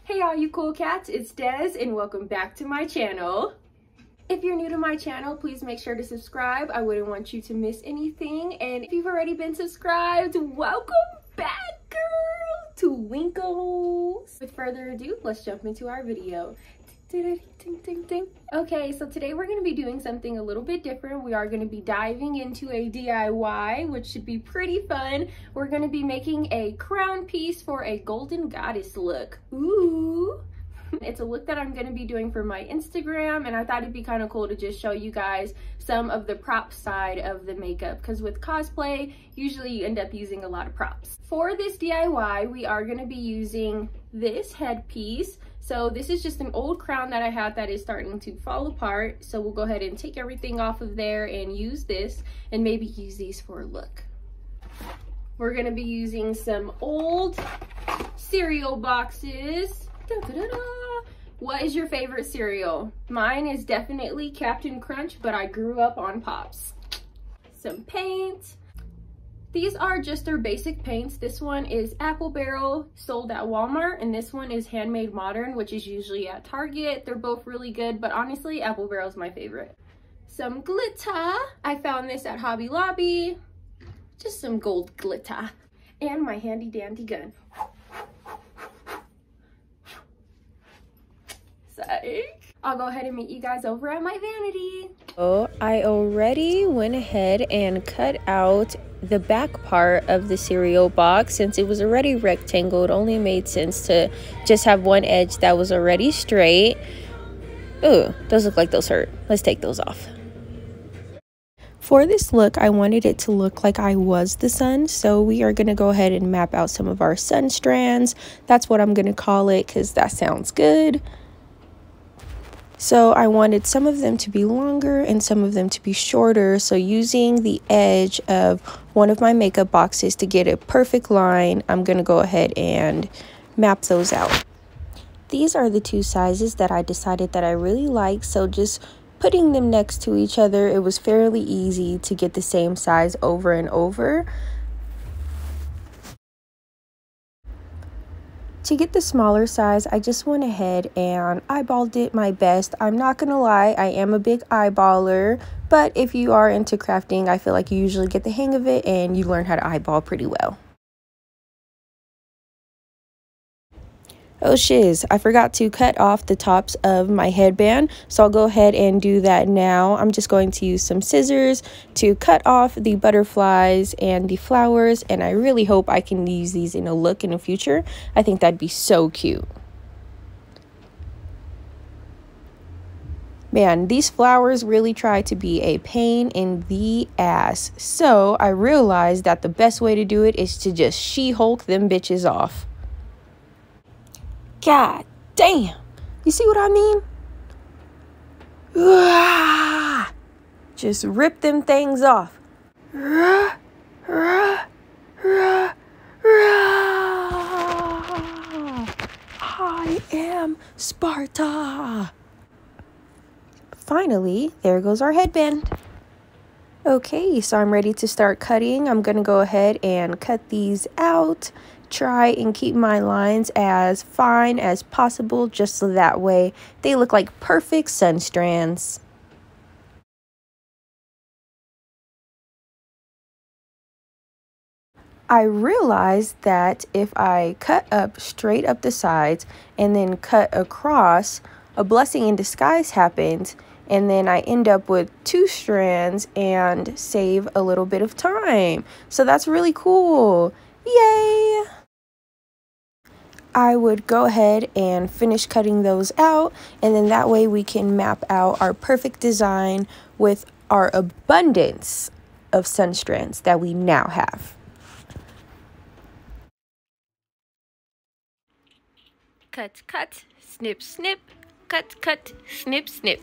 Hey all you cool cats, it's Des and welcome back to my channel. If you're new to my channel, please make sure to subscribe. I wouldn't want you to miss anything. And if you've already been subscribed, welcome back, girl, to Winkles. With further ado, let's jump into our video. Okay, so today we're going to be doing something a little bit different. We are going to be diving into a DIY, which should be pretty fun. We're going to be making a crown piece for a golden goddess look. Ooh! It's a look that I'm going to be doing for my Instagram, and I thought it'd be kind of cool to just show you guys some of the prop side of the makeup, because with cosplay, usually you end up using a lot of props. For this DIY, we are going to be using this headpiece. So this is just an old crown that I had that is starting to fall apart. So we'll go ahead and take everything off of there and use this, and maybe use these for a look. We're going to be using some old cereal boxes. What is your favorite cereal? Mine is definitely Captain Crunch, but I grew up on Pops. Some paint. These are just their basic paints. This one is Apple Barrel, sold at Walmart, and this one is Handmade Modern, which is usually at Target. They're both really good, but honestly, Apple Barrel is my favorite. Some glitter. I found this at Hobby Lobby. Just some gold glitter. And my handy dandy gun. I'll go ahead and meet you guys over at my vanity. So I already went ahead and cut out the back part of the cereal box. Since it was already rectangle, it only made sense to just have one edge that was already straight. Ooh, those look like those hurt. Let's take those off. For this look, I wanted it to look like I was the sun, so we are going to go ahead and map out some of our sun strands. That's what I'm going to call it because that sounds good. So I wanted some of them to be longer and some of them to be shorter. So using the edge of one of my makeup boxes to get a perfect line, I'm going to go ahead and map those out. These are the two sizes that I decided that I really like. So just putting them next to each other, it was fairly easy to get the same size over and over. To get the smaller size, I just went ahead and eyeballed it my best. I'm not gonna lie, I am a big eyeballer, but if you are into crafting, I feel like you usually get the hang of it and you learn how to eyeball pretty well. Oh shiz, I forgot to cut off the tops of my headband, so I'll go ahead and do that now. I'm just going to use some scissors to cut off the butterflies and the flowers, and I really hope I can use these in a look in the future. I think that'd be so cute. Man, these flowers really try to be a pain in the ass, so I realized that the best way to do it is to just She-Hulk them bitches off. God damn. You see what I mean? Just rip them things off. I am Sparta. Finally, there goes our headband. Okay, so I'm ready to start cutting. I'm going to go ahead and cut these out. Try and keep my lines as fine as possible, just so that way they look like perfect sun strands. I realized that if I cut up straight up the sides and then cut across, a blessing in disguise happens, and then I end up with two strands and save a little bit of time. So that's really cool. Yay! I would go ahead and finish cutting those out, and then that way we can map out our perfect design with our abundance of sun strands that we now have. Cut, cut, snip, snip, cut, cut, snip, snip.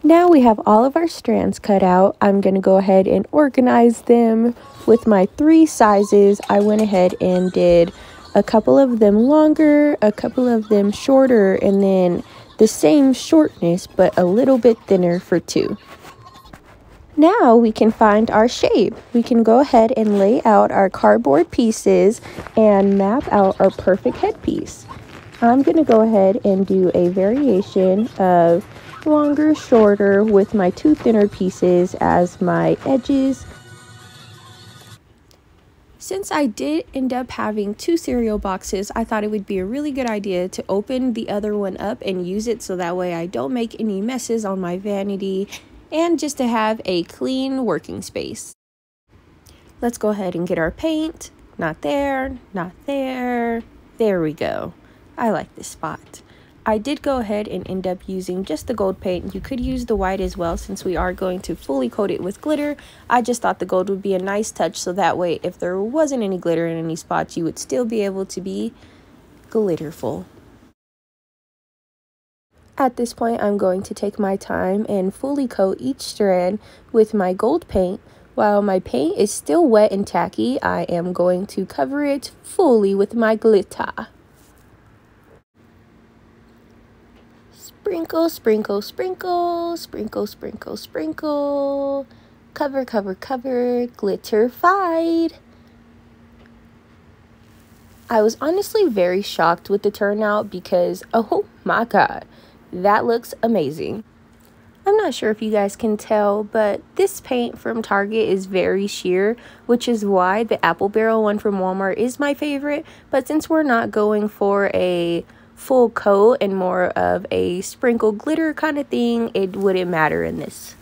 Now we have all of our strands cut out. I'm going to go ahead and organize them with my 3 sizes. I went ahead and did a couple of them longer, a couple of them shorter, and then the same shortness but a little bit thinner for 2. Now we can find our shape. We can go ahead and lay out our cardboard pieces and map out our perfect headpiece. I'm going to go ahead and do a variation of longer, shorter with my two thinner pieces as my edges. Since I did end up having two cereal boxes, I thought it would be a really good idea to open the other one up and use it so that way I don't make any messes on my vanity and just to have a clean working space. Let's go ahead and get our paint. Not there, not there. There we go. I like this spot. I did go ahead and end up using just the gold paint. You could use the white as well since we are going to fully coat it with glitter. I just thought the gold would be a nice touch so that way if there wasn't any glitter in any spots, you would still be able to be glitterful. At this point, I'm going to take my time and fully coat each strand with my gold paint. While my paint is still wet and tacky, I am going to cover it fully with my glitter. Sprinkle, sprinkle, sprinkle, sprinkle, sprinkle, sprinkle. Cover, cover, cover, glitter-fied. I was honestly very shocked with the turnout because, oh my god, that looks amazing. I'm not sure if you guys can tell, but this paint from Target is very sheer, which is why the apple barrel one from Walmart is my favorite. But since we're not going for a full coat and more of a sprinkle glitter kind of thing, it wouldn't matter in this.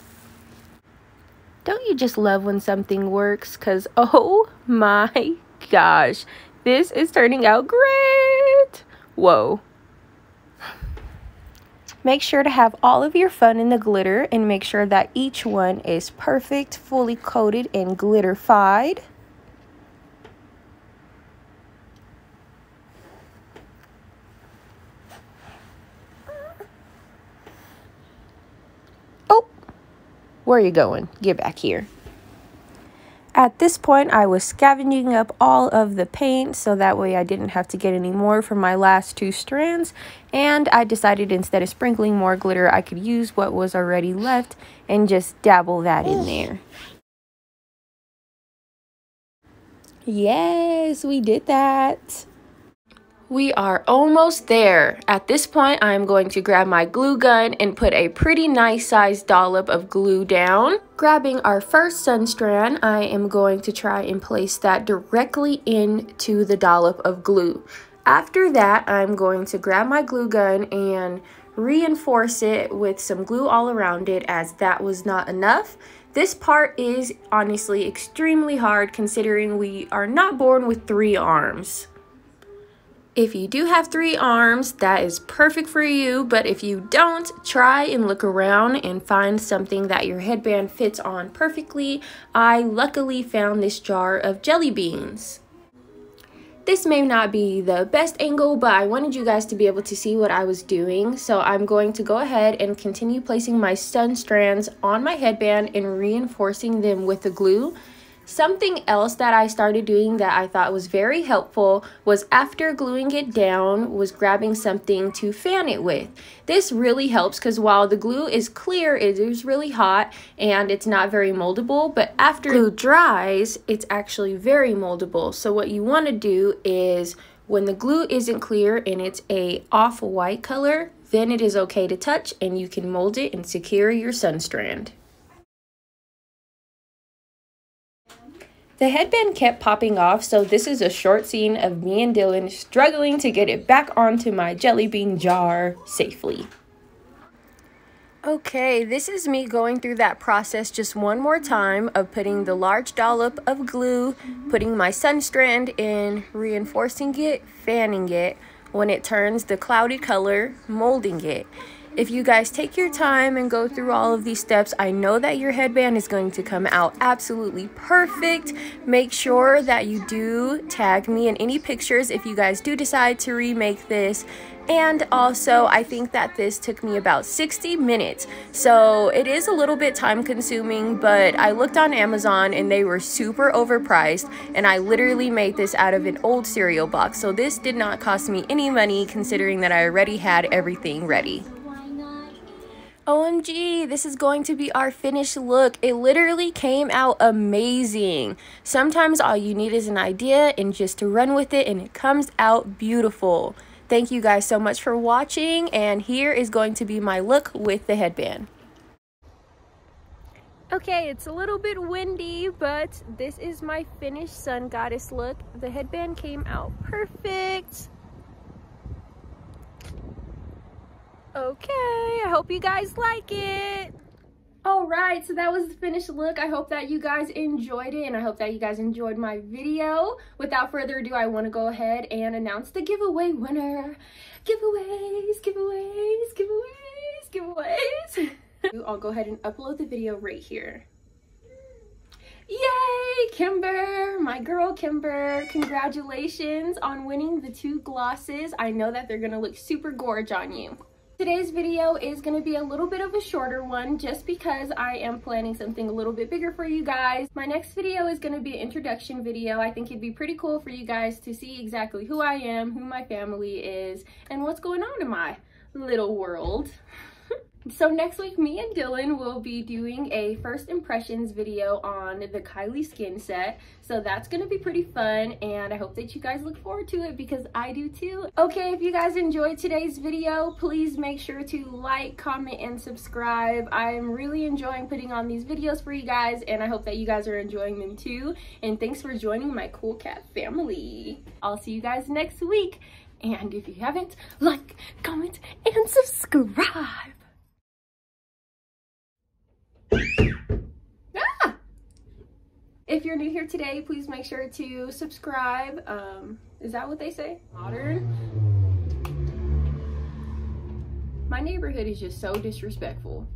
Don't you just love when something works? Because oh my gosh, this is turning out great. Whoa. Make sure to have all of your fun in the glitter and make sure that each one is perfect, fully coated and glitter-fied. Oh, where are you going? Get back here. At this point, I was scavenging up all of the paint so that way I didn't have to get any more from my last two strands. And I decided instead of sprinkling more glitter, I could use what was already left and just dabble that in there. Yes, we did that. We are almost there. At this point, I'm going to grab my glue gun and put a pretty nice sized dollop of glue down. Grabbing our first sun strand, I am going to try and place that directly into the dollop of glue. After that, I'm going to grab my glue gun and reinforce it with some glue all around it, as that was not enough. This part is honestly extremely hard considering we are not born with 3 arms. If you do have 3 arms, that is perfect for you, but if you don't, try and look around and find something that your headband fits on perfectly. I luckily found this jar of jelly beans. This may not be the best angle, but I wanted you guys to be able to see what I was doing, so I'm going to go ahead and continue placing my sun strands on my headband and reinforcing them with the glue. Something else that I started doing that I thought was very helpful was after gluing it down was grabbing something to fan it with. This really helps because while the glue is clear, it is really hot and it's not very moldable, but after glue dries, it's actually very moldable. So what you want to do is when the glue isn't clear and it's a off-white color, then it is okay to touch and you can mold it and secure your sun strand. The headband kept popping off, so this is a short scene of me and Dylan struggling to get it back onto my jelly bean jar safely. Okay, this is me going through that process just one more time of putting the large dollop of glue, putting my sun strand in, reinforcing it, fanning it. When it turns the cloudy color, molding it. If you guys take your time and go through all of these steps, I know that your headband is going to come out absolutely perfect. Make sure that you do tag me in any pictures if you guys do decide to remake this. And also, I think that this took me about 60 minutes. So it is a little bit time consuming, but I looked on Amazon and they were super overpriced. And I literally made this out of an old cereal box. So this did not cost me any money considering that I already had everything ready. OMG, this is going to be our finished look. It literally came out amazing. Sometimes all you need is an idea and just to run with it, and it comes out beautiful. Thank you guys so much for watching, and here is going to be my look with the headband. Okay, it's a little bit windy, but this is my finished sun goddess look. The headband came out perfect. Okay, I hope you guys like it. All right, so that was the finished look. I hope that you guys enjoyed it, and I hope that you guys enjoyed my video. Without further ado, I want to go ahead and announce the giveaway winner. Giveaways, giveaways, giveaways, giveaways. I'll go ahead and upload the video right here. Yay, Kimber, my girl Kimber, congratulations on winning the 2 glosses. I know that they're gonna look super gorge on you. Today's video is going to be a little bit of a shorter one just because I am planning something a little bit bigger for you guys. My next video is going to be an introduction video. I think it'd be pretty cool for you guys to see exactly who I am, who my family is, and what's going on in my little world. So next week, me and Dylan will be doing a first impressions video on the Kylie skin set. So that's going to be pretty fun, and I hope that you guys look forward to it because I do too. Okay, if you guys enjoyed today's video, please make sure to like, comment, and subscribe. I'm really enjoying putting on these videos for you guys, and I hope that you guys are enjoying them too. And thanks for joining my cool cat family. I'll see you guys next week. And if you haven't, like, comment, and subscribe. Ah! If you're new here today, please make sure to subscribe. Is that what they say? Modern. My neighborhood is just so disrespectful.